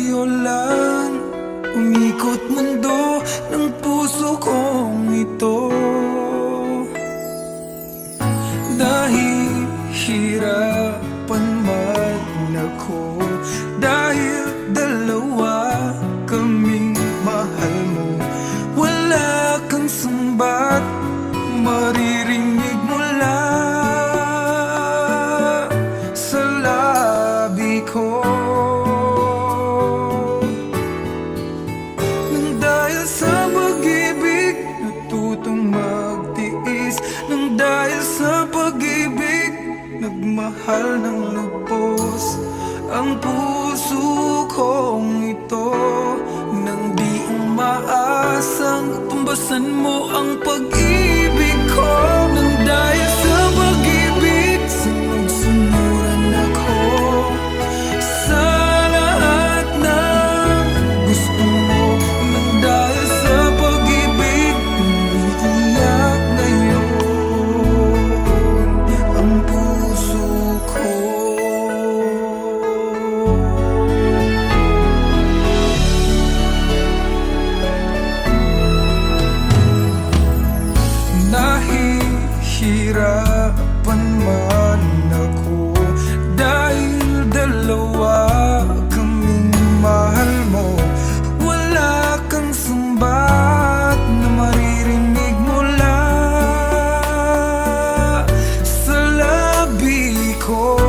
sa'yo lang umikot mundo ng puso kong ito. Dahil hirapan man ako, dahil dalawa kaming mahal mo. Wala kang sumbat maririnig mula sa labi ko. Nang dahil sa pag-ibig natutong magtiis, nang dahil sa pag-ibig nagmahal ng lubos ang puso kong ito. Nang di umaasang tumbasan mo ang pag-ibig ko. Nang dahil sa pag-ibig sunod-sunuran ako sa lahat ng gusto mo. Nang dahil sa pag-ibig umiiyak ngayon ang puso ko. Nahihirapan man ako dahil dalawa kaming mahal mo. Wala kang sumbat na maririnig mula sa labi ko.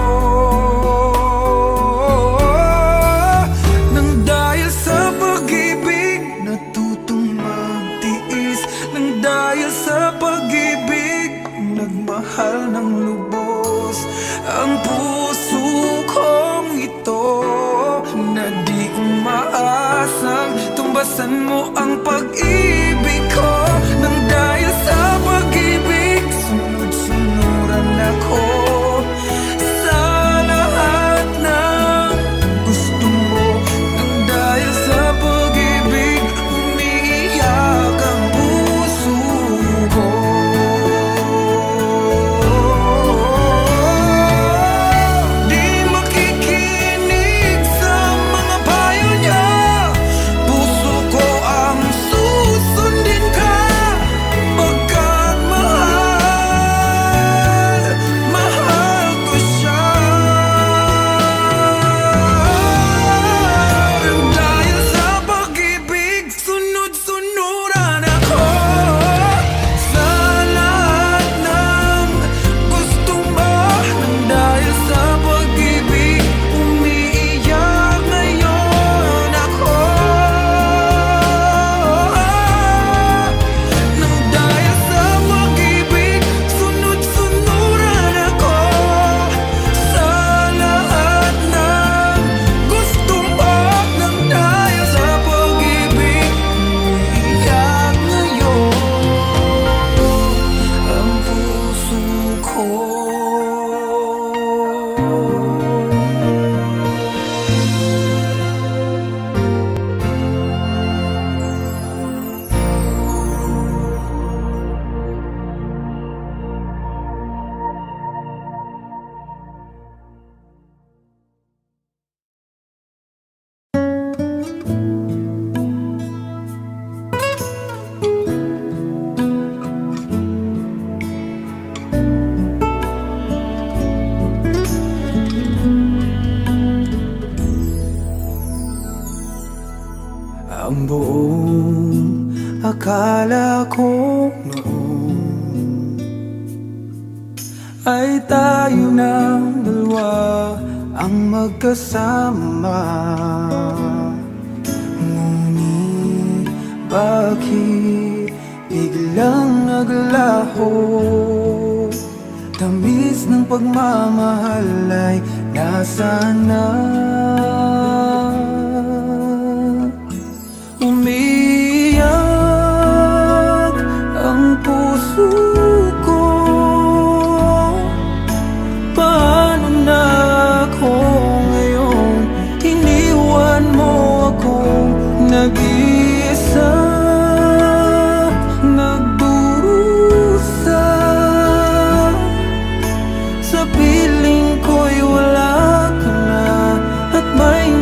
Nang dahil sa pag-ibig natutong magtiis, nang dahil sa pag-ibig nagmahal ng lubos ang puso kong ito. Na di umaasang tumbasan mo ang pag-ibig ko. Nang dahil sa pag-ibig sunod-sunuran ako sa lahat ng gusto mo. Nang dahil sa pag-ibig umiiyak ang puso ko. Ang buong akala ko noon ay tayo ng dalawa ang magkasama. Ngunit bakit biglang naglaho? Tamis ng pagmamahal ay nasaan na? Umiiyak ang puso ko. Paano na ako ngayon? Iniwan mo akong nag-iisa, nagdurusa. Sa piling ko'y wala ka na at may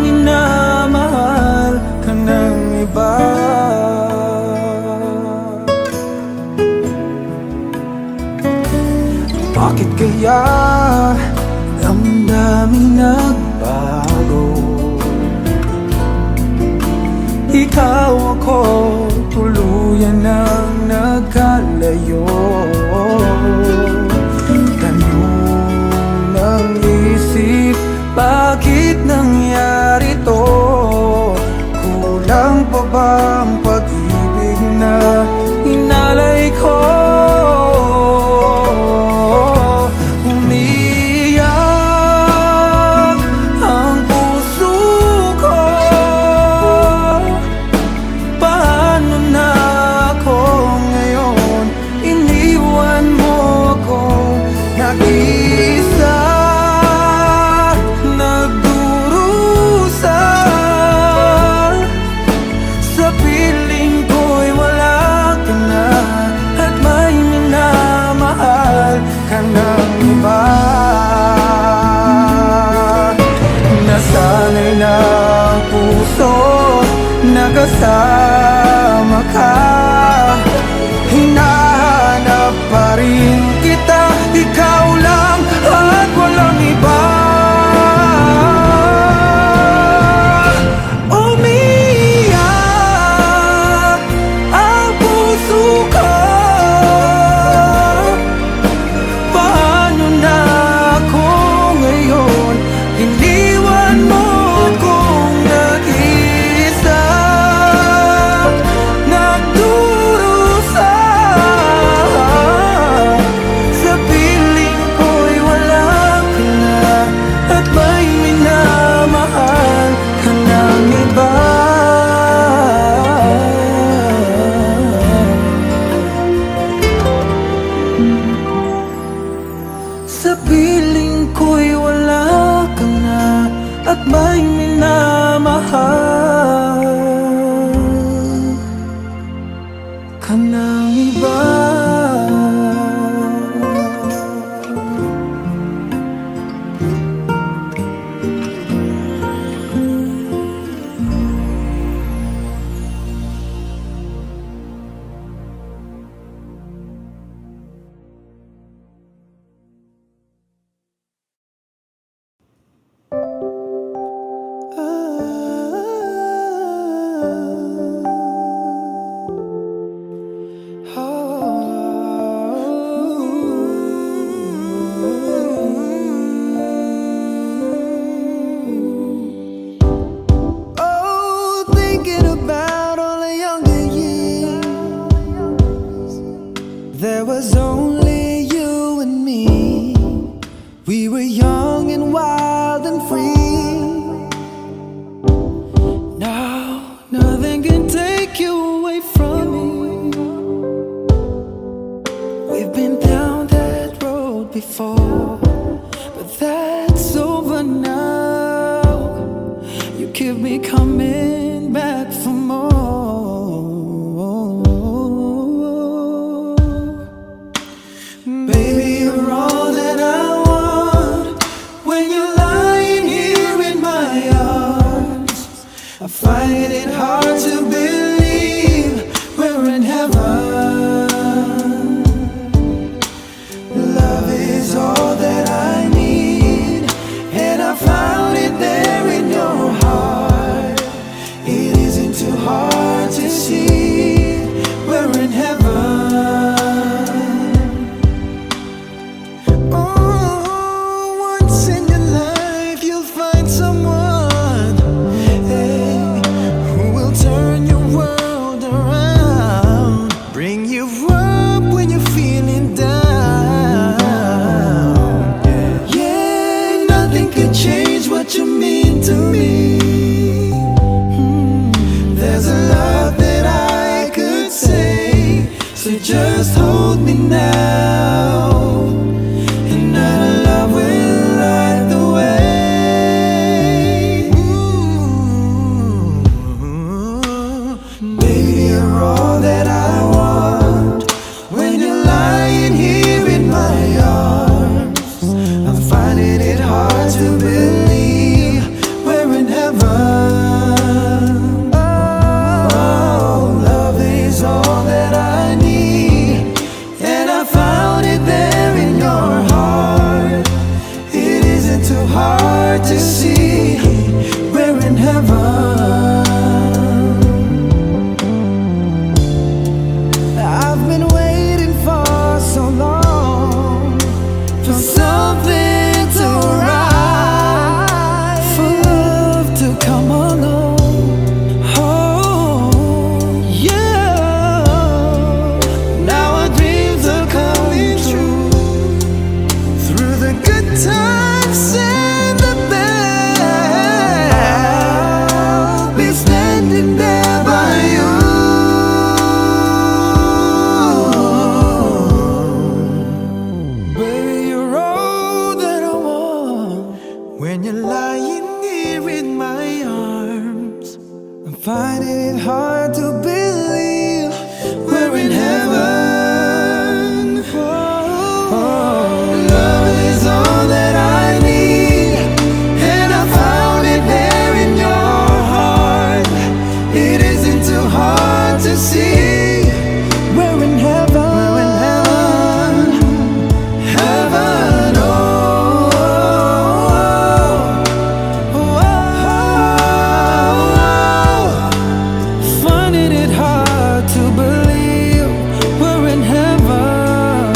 damdaming nagbago. Ikaw ako, tuluyan nang nagkalayo. Tanong ng isip, bakit nangyari to? Kulang pa ba ang pag-ibig na inalay ko? Umiyak ang puso ko. Paano na ako ngayon? Iniwan mo ako nag-isa, nagdurusa. Sa piling ko'y wala ka na, at may minamahal ka ng iba. Nasanay na ang puso, nakasama ka. Hinahanap pa rin kita, ikaw lang at walang iba. Umiyak ang puso ko. Paano na ako ngayon? Iniwan mo akong nag-isa, nagdurusa. Sa piling ko'y wala ka na, at may minamahal ka ng iba. Sa piling ko'y wala ka na, at may minamahal ka ng iba. Oh, thinking about all the younger years, there was only you and me. We were young and wild and free. Now nothing can take you away from me. We've been down that road before, but that's over now. You keep me coming back for more. Baby, you're all that I want. When you're lying here in my arms, I find it hard to believe we're in heaven. Love is all that I need, and I found it there in your heart. It isn't too hard to see we're in heaven. Oh, once in your life you'll find someone, hey, who will turn your heaven. I've been waiting for so long for something to rise, for love to come along. Oh, yeah. Now our dreams are coming true. Through the good times and the bad, I'll be standing there by you. Baby, you're all that I want. When you're lying here in my arms, I'm finding it hard to believe we're in heaven. Love is all that I need, and I found it there in your heart. It isn't too hard to see. We're in heaven. We're in heaven. Heaven. Oh, oh, oh. Finding it hard to believe we're in heaven.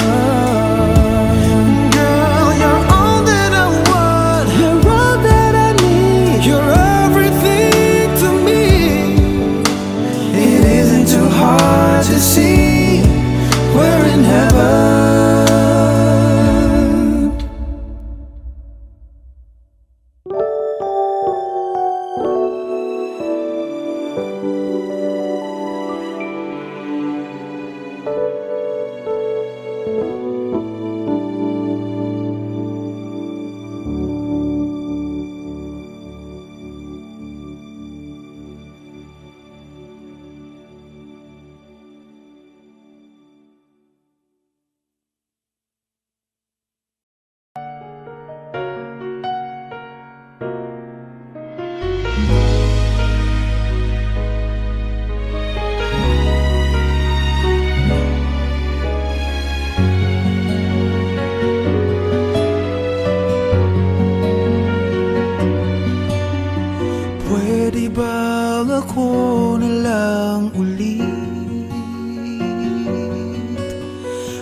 Girl, you're all that I want. You're all that I need. You're everything to me. It isn't too hard to see. We're in heaven. Pwede ba ako na lang ulit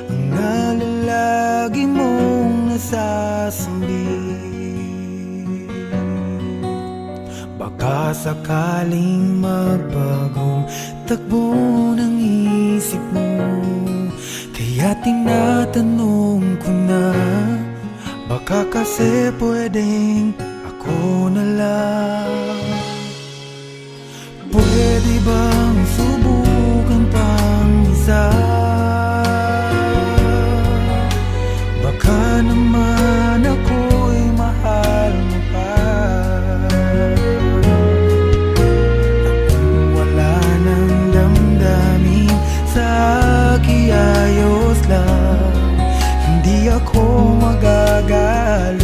ang nalalagi mong nasasambit? Baka sakaling magbagong takbo ng isip mo, kaya tinatanong ko na, baka kasi pwedeng ako na lang. Pwede bang subukan pang isa? Baka naman ako'y mahal mo pa. Kung wala nang damdamin sa akin, ayos lang. Hindi ako magagalit,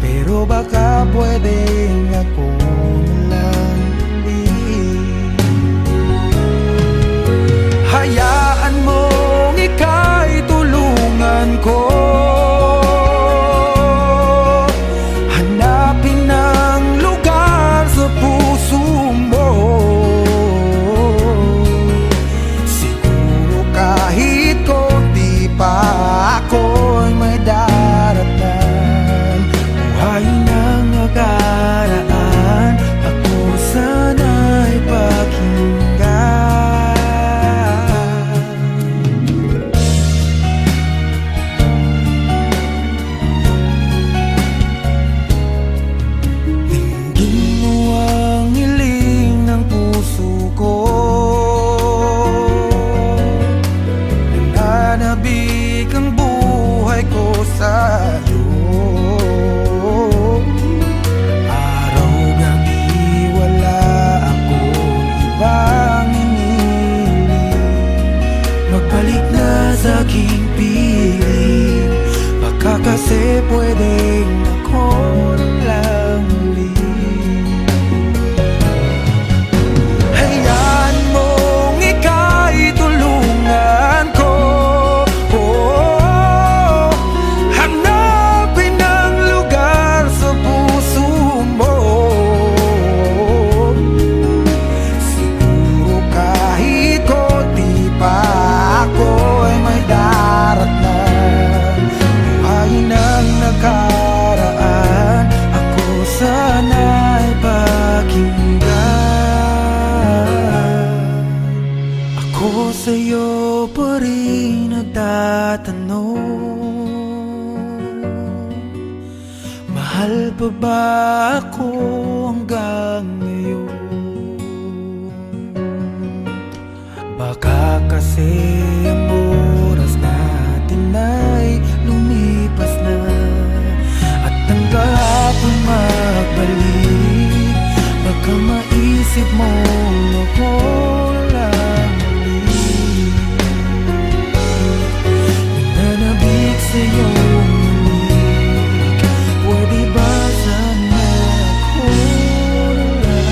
pero baka pwedeng ako sa'yo pa rin nagtatanong, mahal pa ba ako hanggang ngayon? Baka kasi ang oras natin ay lumipas na, at ang kahapon magbalik. Baka maisip mo ako lang muli, nananabik sa'yo mulik. Pwede ba sana ako na lang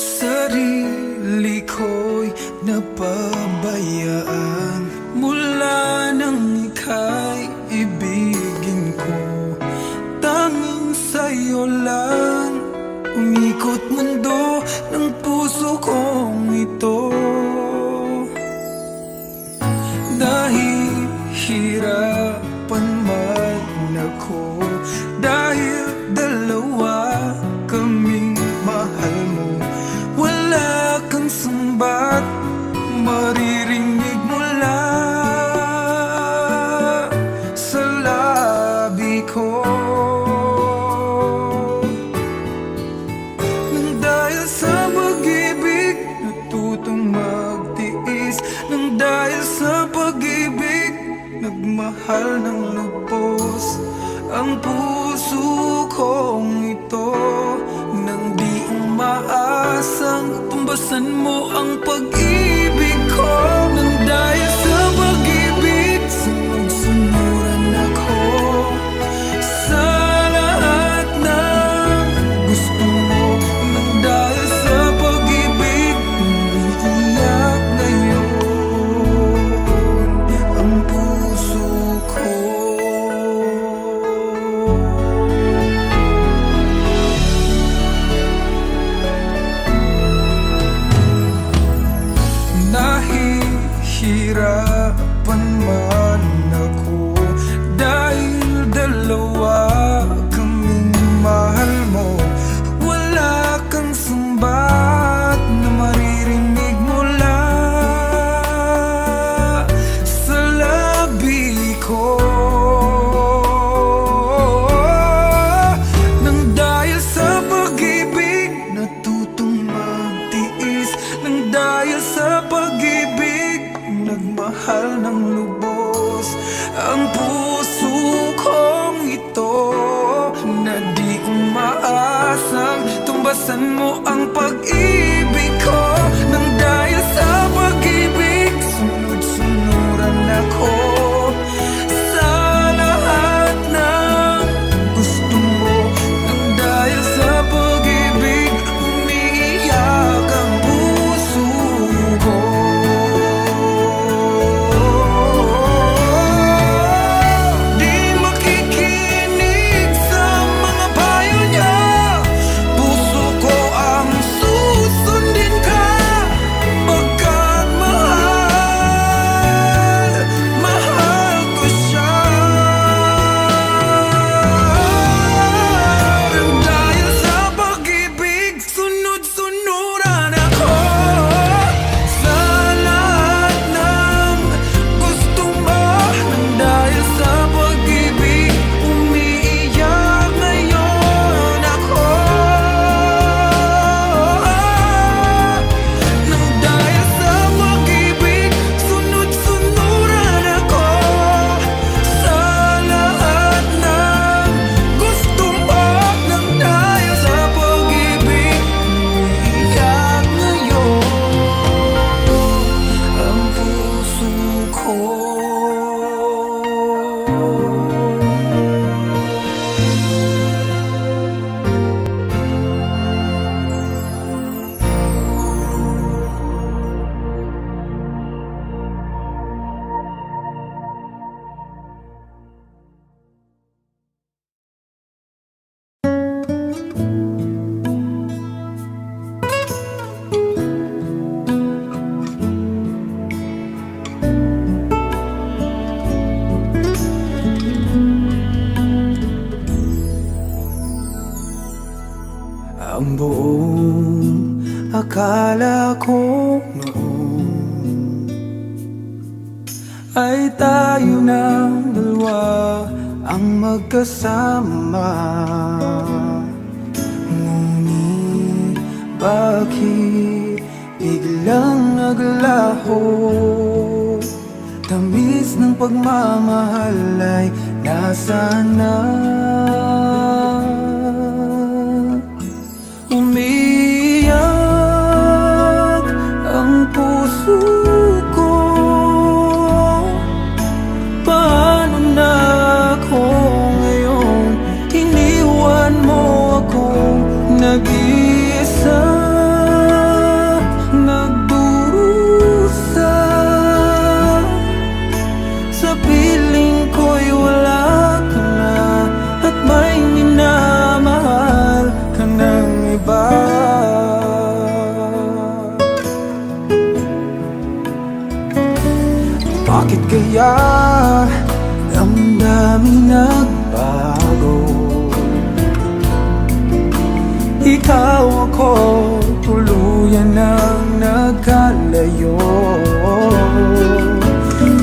sarili ko'y napabayaan mula nang ika'y ibigin ko. Tanging sa'yo lang umikot mundo ng puso kong ito. Dahil hirapan man ako, dahil dalawa kaming mahal mo, wala kang sumbat maririnig mula sa labi ko. Nang dahil sa pag-ibig natutong magtiis, nang dahil sa pag-ibig nagmahal ng lubos ang puso kong ito. Nang di umaasang tumbasan mo ang pag-ibig ko, nang dahil sa pag-ibig sunod-sunuran ako sa lahat ng gusto mo. Nang dahil sa pag-ibig umiiyak ngayon ang puso ko. Nahihirapan man ako dahil dalawa kaming mahal mo, wala kang sumbat na maririnig mula sa labi ko. Nang dahil sa pag-ibig natutong magtiis, nang dahil sa pag-ibig nagmahal ng lubos ang puso kong ito. Na di umaasang tumbasan mo ang pag-ibig ko, nang dahil sa pag-ibig sunod-sunuran ako sa lahat ng gusto mo. Nang dahil sa pag-ibig umiiyak ang puso ko. Di makikinig sa mga payo niya, puso ko ang susunod. akala ko noon ay tayo ng dalawa ang magkasama. Ngunit bakit biglang naglaho? Tamis ng pagmamahal ay nasaan na? Umiyak ang puso ko. Paano na ako ngayon? Iniwan mo akong nag-iisa, nagdurusa. Sa piling ko'y wala ka na at may minamahal ka ng iba. Bakit kaya damdamin nagbago? Ikaw ako tuluyan ng nagkalayo.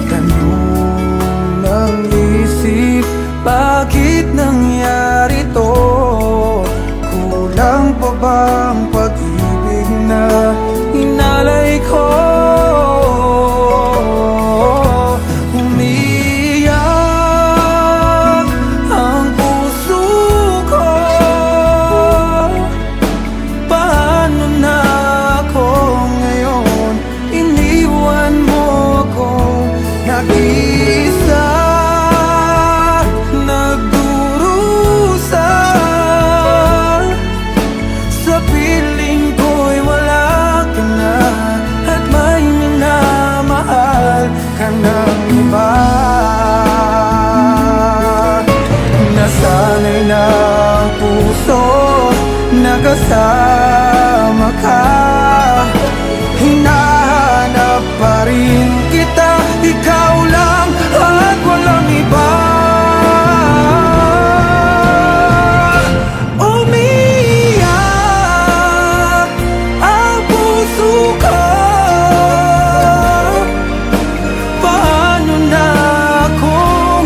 Tanong ng isip, bakit nangyari to? Kulang pa bang pag-ibig na inalay ko? Umiyak ang puso ko. Paano na ako ngayon? Iniwan mo ako nag-isa, nagdurusa. Sa piling ko'y wala ka na at may minamahal ka ng iba. Nasanay na ang puso, nakasama ka. Hinahanap pa rin kita, ikaw lang at walang iba. Umiyak ang puso ko. Paano na ako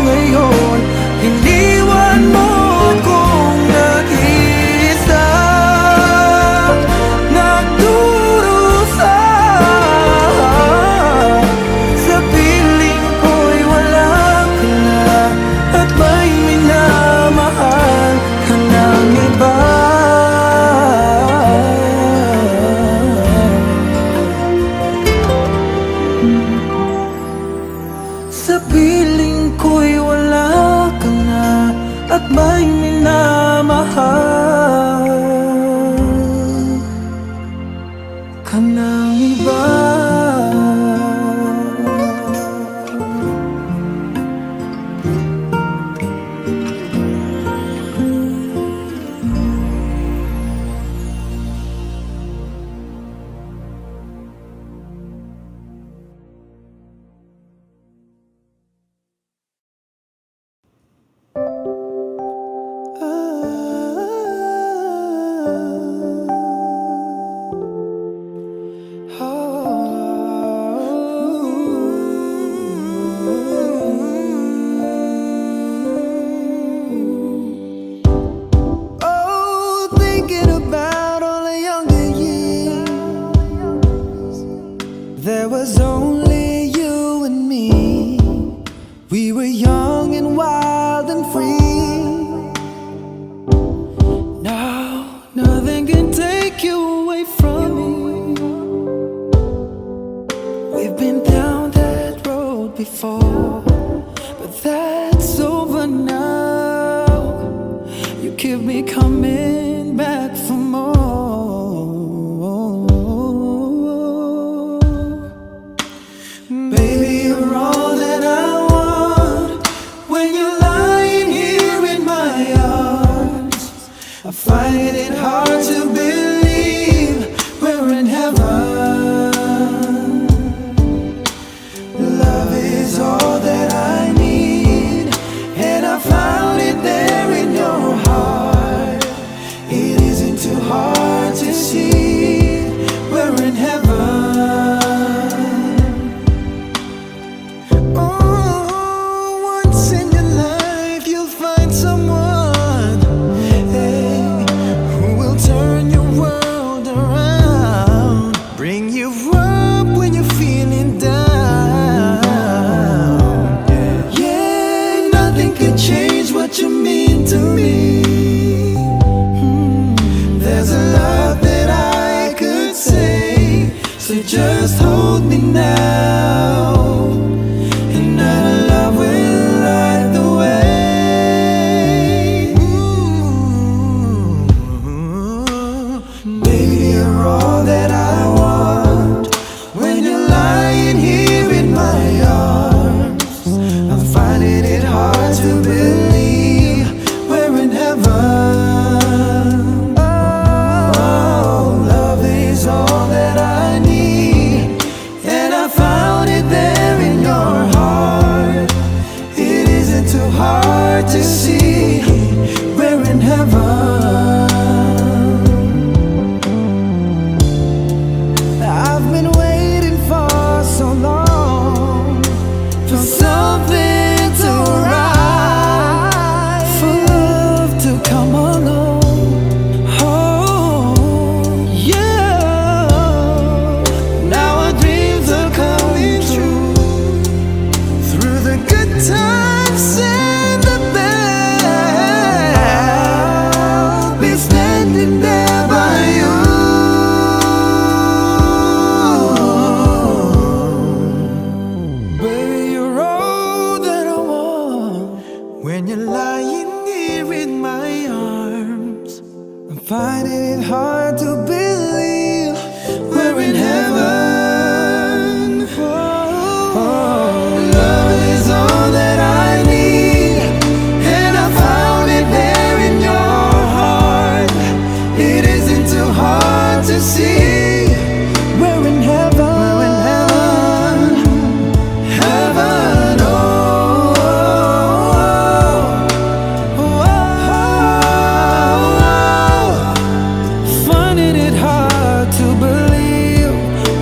ngayon? Iniwan mo akong nag-isa, nagdurusa. Sa piling ko'y wala ka na at may minamahal ka ng iba. Sa piling ko'y wala ka na at may minamahal ka ng iba. Oh, thinking about all the younger years, there was only you and me. We were young and wild and free. Now nothing can take you away from me. We've been down that road before, but that's over now. You keep me coming back for more. Baby, you're all that I want. When you're lying here in my arms, I find it hard to believe we're in heaven. Love is all that I need, and I found it there in your heart. It isn't too hard to see we're in just hold me now, and our love will light the way. Baby, you're all that I want. When you're lying here in my arms, I'm finding it hard to believe we're in heaven. Oh, love is all that I need, and I found it there in your heart. It isn't too hard to see we're in heaven. I've been waiting for so long for something to rise, for love to come along. Oh, yeah. Now our dreams are coming true, through the good times and the bad. I'll be standing there by you. Baby, you're all that I want. When you're lying here in my arms, I'm finding it hard to believe we're in heaven. Oh, love is all that I need, and I found it there in your heart. It isn't too hard to see we're in heaven. We're in heaven. Heaven, oh, oh, oh. Finding it hard to believe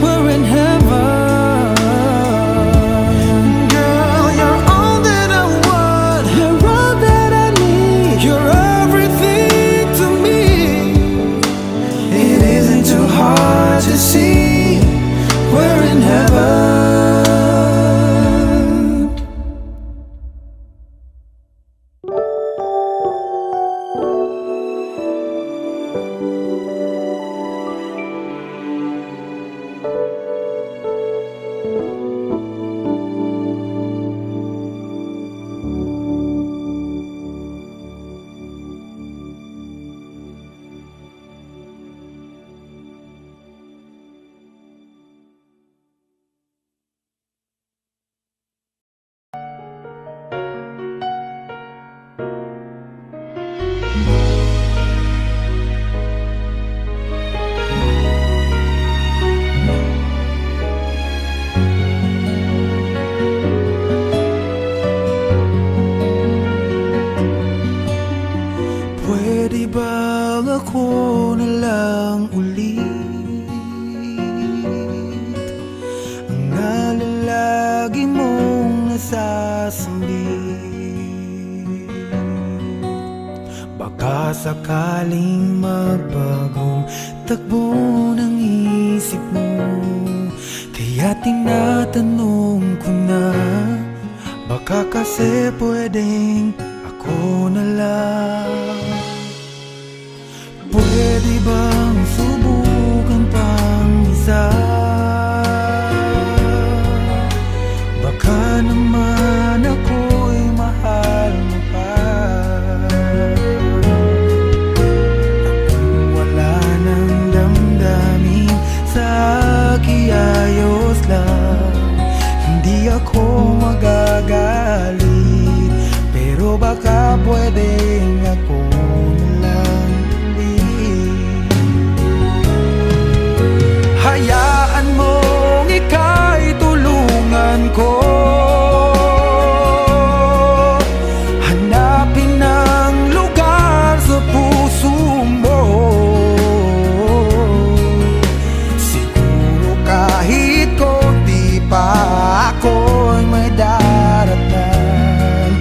we're in heaven. Girl, you're all that I want. You're all that I need. You're everything to me. It isn't too hard to see we're in heaven. Pwede bang ako na lang ulit ang nalalagi mong nasasambit? Baka sakaling magbagong takbo ng isip mo, kaya tinatanong ko na, baka kasi pwedeng ako na lang. Pwede bang subukan pang isa? Baka naman ako'y mahal mo pa. At kung wala nang damdamin sa kiayos lang, hindi ako magagalit, pero baka pwedeng ako na lang ulit. Hayaan mong ika'y tulungan ko, hanapin ang lugar sa puso mo. Siguro kahit konti pa ako'y may daratan,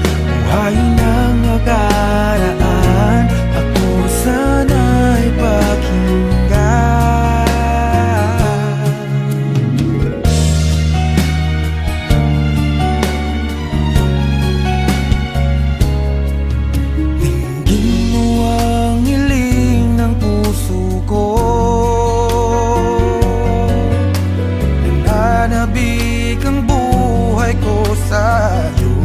buhay ng akala. Nananabik ang buhay ko sa'yo.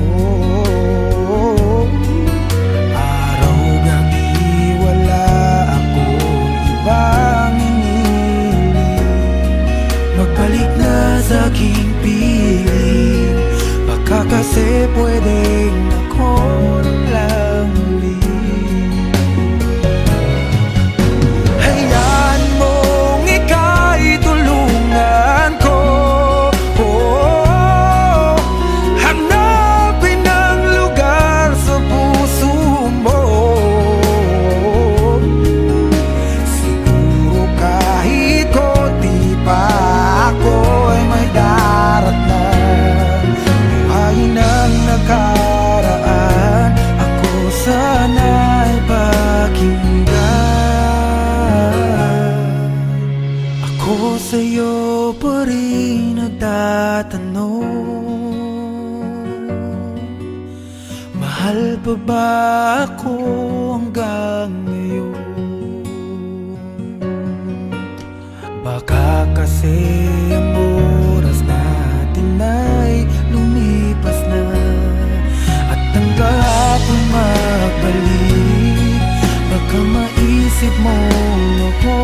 Araw-gabi wala akong ibang iniling. Magbalik na sa aking piling, baka kasi pwedeng ako na lang ulit. Hayaan mong ika'y tulungan ko, hanapin ang lugar sa puso mo. Siguro kahit konti pa ako ay may daratnan. Buhayin ang nakaraan, ako sana'y pakinggan. Ako sa'yo pa rin nagtatanong, mahal pa ba ako hanggang ngayon? Baka kasi ang oras natin ay lumipas na, at ang kahapon magbalik. Baka maisip mo ako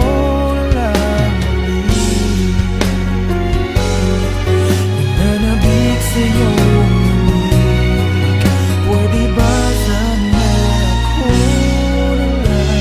lang ulit. Nananabik sa iyong halik, pwede ba sana ako na lang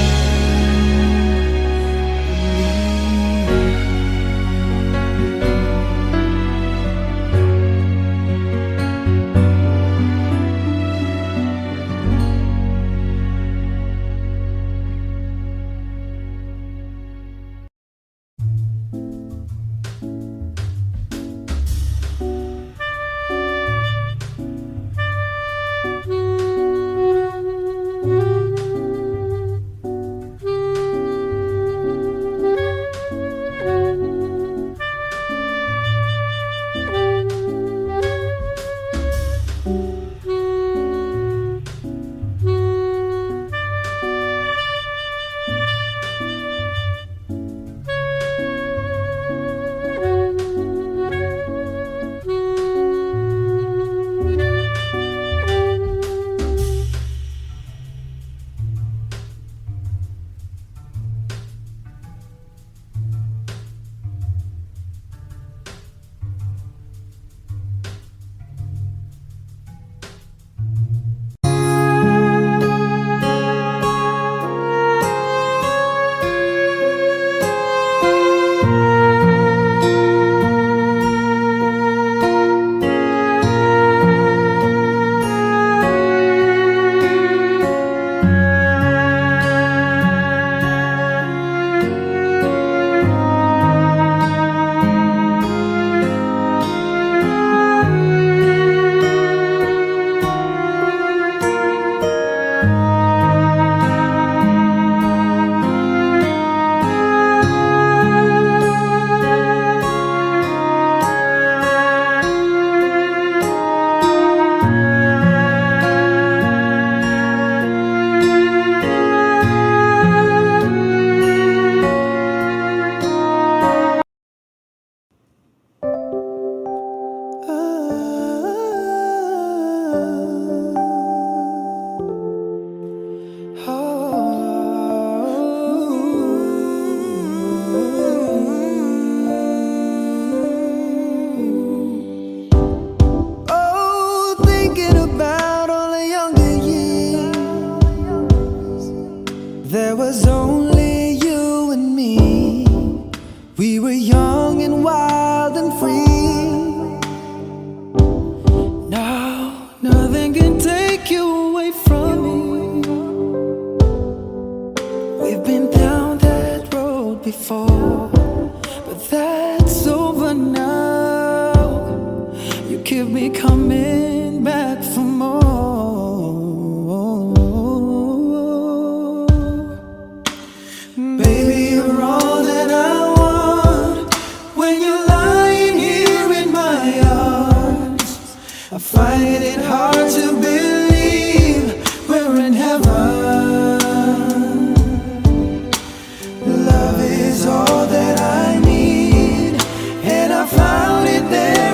Love is all that I need, and I found it there.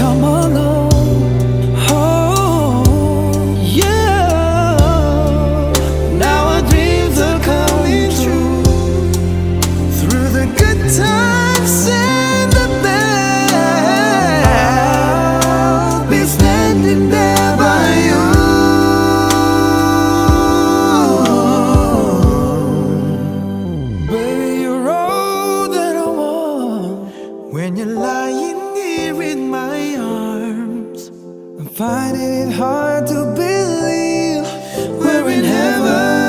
come along. Oh, yeah. Now our dreams are coming true. Through the good times and the bad, I'll be standing there by you. Baby, you're all that I want. When you're lying here in my arms, I'm finding it hard to believe we're in heaven.